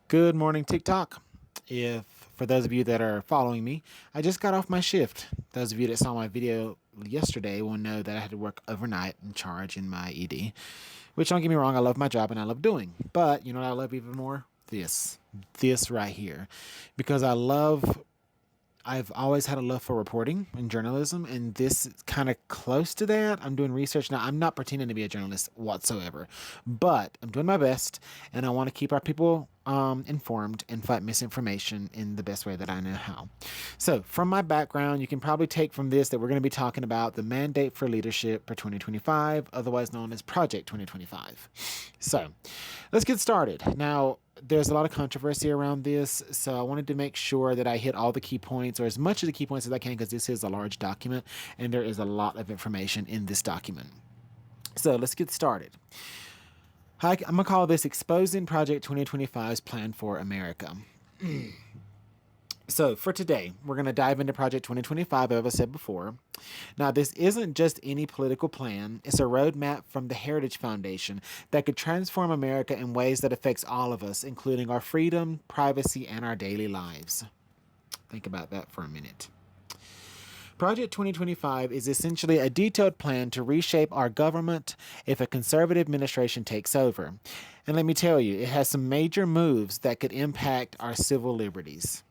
Good morning, TikTok. If for those of you that are following me, I just got off my shift. Those of you that saw my video yesterday will know that I had to work overnight in charge in my ED. Which don't get me wrong, I love my job and I love doing. But you know what I love even more? This right here, because I've always had a love for reporting and journalism, and this is kind of close to that. I'm doing research now. I'm not pretending to be a journalist whatsoever, but I'm doing my best, and I want to keep our people informed and fight misinformation in the best way that I know how. So, from my background, you can probably take from this that we're going to be talking about the mandate for leadership for 2025, otherwise known as Project 2025. So, let's get started. Now, there's a lot of controversy around this, so I wanted to make sure that I hit all the key points, or as much of the key points as I can, because this is a large document and there is a lot of information in this document. So let's get started. I'm going to call this Exposing Project 2025's Plan for America. So for today, we're going to dive into Project 2025, as I said before. Now, this isn't just any political plan. It's a roadmap from the Heritage Foundation that could transform America in ways that affects all of us, including our freedom, privacy, and our daily lives. Think about that for a minute. Project 2025 is essentially a detailed plan to reshape our government if a conservative administration takes over. And let me tell you, it has some major moves that could impact our civil liberties.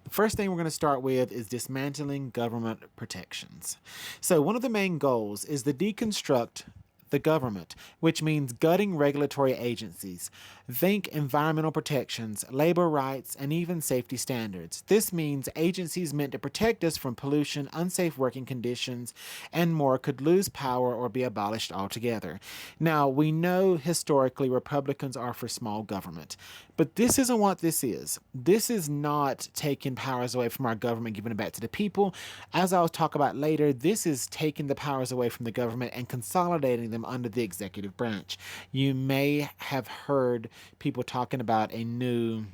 The first thing we're going to start with is dismantling government protections. So, one of the main goals is to deconstruct the government, which means gutting regulatory agencies. Think environmental protections, labor rights, and even safety standards. This means agencies meant to protect us from pollution, unsafe working conditions, and more could lose power or be abolished altogether. Now, we know historically Republicans are for small government, but this isn't what this is. This is not taking powers away from our government, giving it back to the people. As I'll talk about later, this is taking the powers away from the government and consolidating them under the executive branch. You may have heard people talking about a new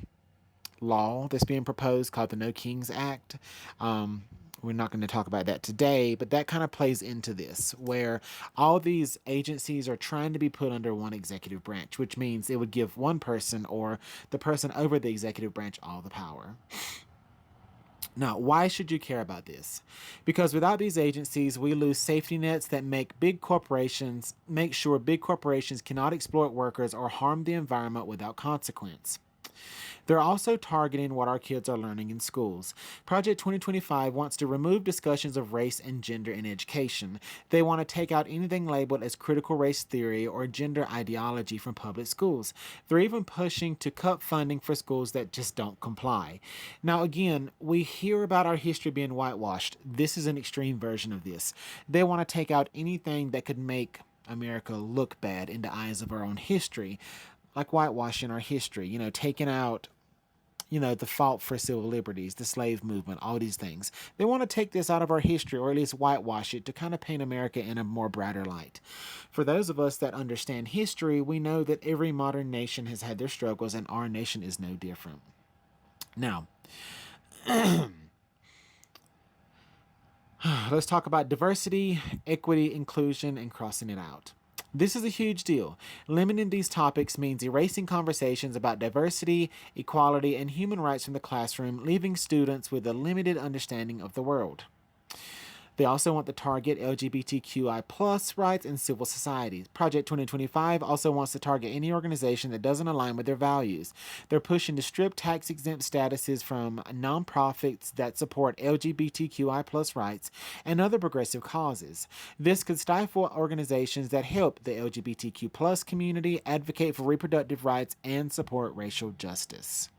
law that's being proposed called the No Kings Act. We're not going to talk about that today, but that kind of plays into this, where all these agencies are trying to be put under one executive branch, which means it would give one person or the person over the executive branch all the power. Now, why should you care about this? Because without these agencies, we lose safety nets that make sure big corporations cannot exploit workers or harm the environment without consequence. They're also targeting what our kids are learning in schools. Project 2025 wants to remove discussions of race and gender in education. They want to take out anything labeled as critical race theory or gender ideology from public schools. They're even pushing to cut funding for schools that just don't comply. Now, again, we hear about our history being whitewashed. This is an extreme version of this. They want to take out anything that could make America look bad in the eyes of our own history, like whitewashing our history, taking out the fault for civil liberties, the slave movement, all these things. They want to take this out of our history, or at least whitewash it, to kind of paint America in a more brighter light. For those of us that understand history, we know that every modern nation has had their struggles, and our nation is no different. Now, let's talk about diversity, equity, inclusion, and crossing it out. This is a huge deal. Limiting these topics means erasing conversations about diversity, equality, and human rights from the classroom, leaving students with a limited understanding of the world. They also want to target LGBTQI plus rights in civil societies. Project 2025 also wants to target any organization that doesn't align with their values. They're pushing to strip tax exempt statuses from nonprofits that support LGBTQI plus rights and other progressive causes. This could stifle organizations that help the LGBTQ plus community, advocate for reproductive rights, and support racial justice.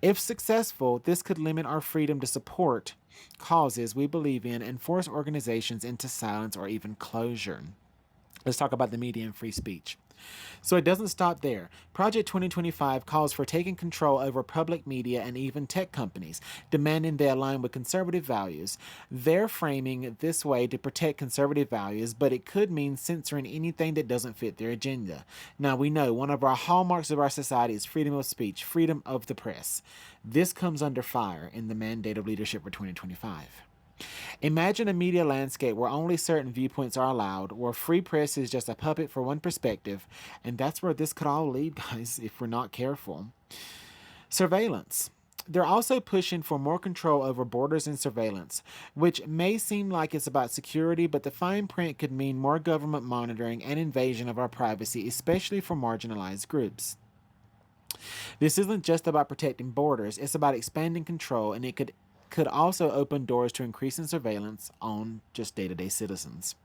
If successful, this could limit our freedom to support causes we believe in and force organizations into silence or even closure. Let's talk about the media and free speech. So it doesn't stop there. Project 2025 calls for taking control over public media and even tech companies, demanding they align with conservative values. They're framing it this way to protect conservative values, but it could mean censoring anything that doesn't fit their agenda. Now, we know one of our hallmarks of our society is freedom of speech, freedom of the press. This comes under fire in the mandate of leadership for 2025. Imagine a media landscape where only certain viewpoints are allowed, where free press is just a puppet for one perspective, and that's where this could all lead, guys, if we're not careful. Surveillance. They're also pushing for more control over borders and surveillance, which may seem like it's about security, but the fine print could mean more government monitoring and invasion of our privacy, especially for marginalized groups. This isn't just about protecting borders, it's about expanding control, and it could also open doors to increasing surveillance on just day-to-day citizens.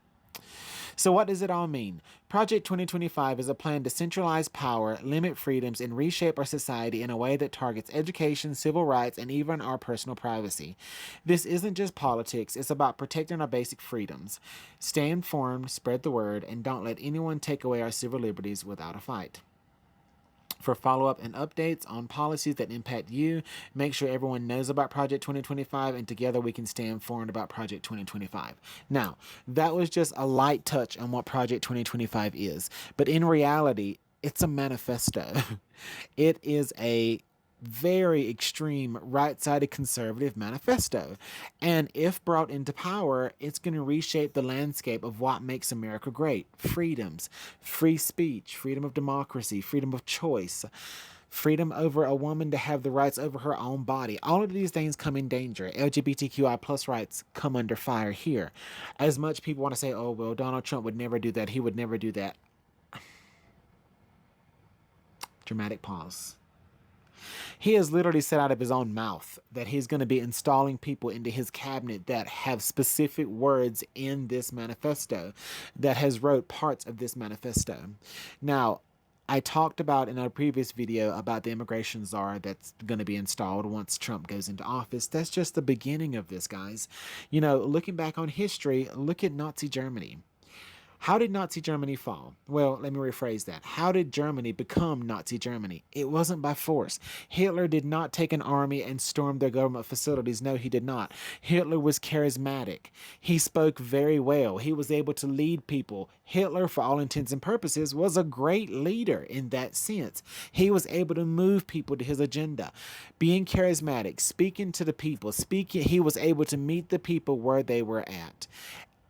So, what does it all mean? Project 2025 is a plan to centralize power, limit freedoms, and reshape our society in a way that targets education, civil rights, and even our personal privacy. This isn't just politics, it's about protecting our basic freedoms. Stay informed, spread the word, and don't let anyone take away our civil liberties without a fight. For follow-up and updates on policies that impact you, make sure everyone knows about Project 2025, and together we can stay informed about Project 2025. Now, that was just a light touch on what Project 2025 is, but in reality, it's a manifesto. It is a very extreme right-sided conservative manifesto. And if brought into power, it's going to reshape the landscape of what makes America great. Freedoms, free speech, freedom of democracy, freedom of choice, freedom over a woman to have the rights over her own body. All of these things come in danger. LGBTQI plus rights come under fire here. As much people want to say, oh, well, Donald Trump would never do that. He would never do that. Dramatic pause. He has literally said out of his own mouth that he's going to be installing people into his cabinet that have specific words in this manifesto, that has wrote parts of this manifesto. Now, I talked about in a previous video about the immigration czar that's going to be installed once Trump goes into office. That's just the beginning of this, guys. You know, looking back on history, look at Nazi Germany. How did Nazi Germany fall? Well, let me rephrase that. How did Germany become Nazi Germany? It wasn't by force. Hitler did not take an army and storm their government facilities. No, he did not. Hitler was charismatic. He spoke very well. He was able to lead people. Hitler, for all intents and purposes, was a great leader in that sense. He was able to move people to his agenda. Being charismatic, speaking to the people, he was able to meet the people where they were at.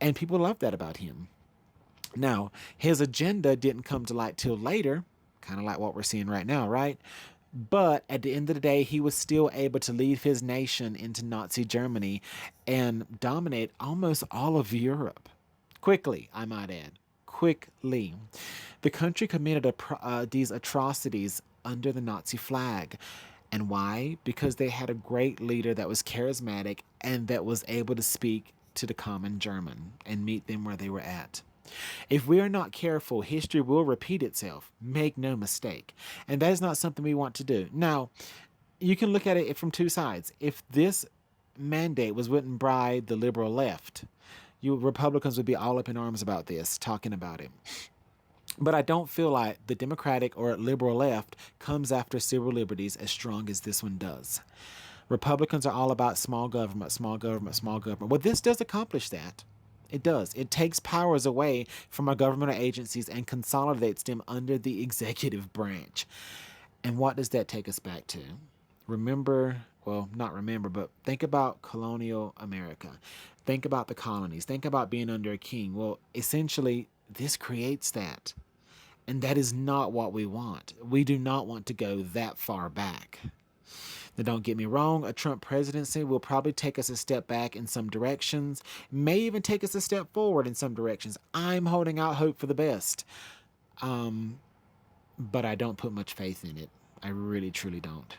And people loved that about him. Now, his agenda didn't come to light till later, kind of like what we're seeing right now, right? But at the end of the day, he was still able to lead his nation into Nazi Germany and dominate almost all of Europe. Quickly, I might add. Quickly. The country committed these atrocities under the Nazi flag. And why? Because they had a great leader that was charismatic and that was able to speak to the common German and meet them where they were at. If we are not careful, history will repeat itself. Make no mistake. And that is not something we want to do. Now, you can look at it from two sides. If this mandate was written by the liberal left, you Republicans would be all up in arms about this, talking about it. But I don't feel like the Democratic or liberal left comes after civil liberties as strong as this one does. Republicans are all about small government, small government, small government. Well, this does accomplish that. It does. It takes powers away from our governmental agencies and consolidates them under the executive branch. And what does that take us back to? Remember, well, not remember, but think about colonial America. Think about the colonies. Think about being under a king. Well, essentially, this creates that. And that is not what we want. We do not want to go that far back. Now, don't get me wrong, a Trump presidency will probably take us a step back in some directions, may even take us a step forward in some directions. I'm holding out hope for the best. But I don't put much faith in it. I really, truly don't.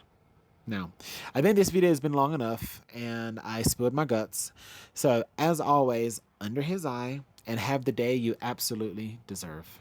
Now, I think this video has been long enough, and I spilled my guts. So, as always, under his eye, and have the day you absolutely deserve.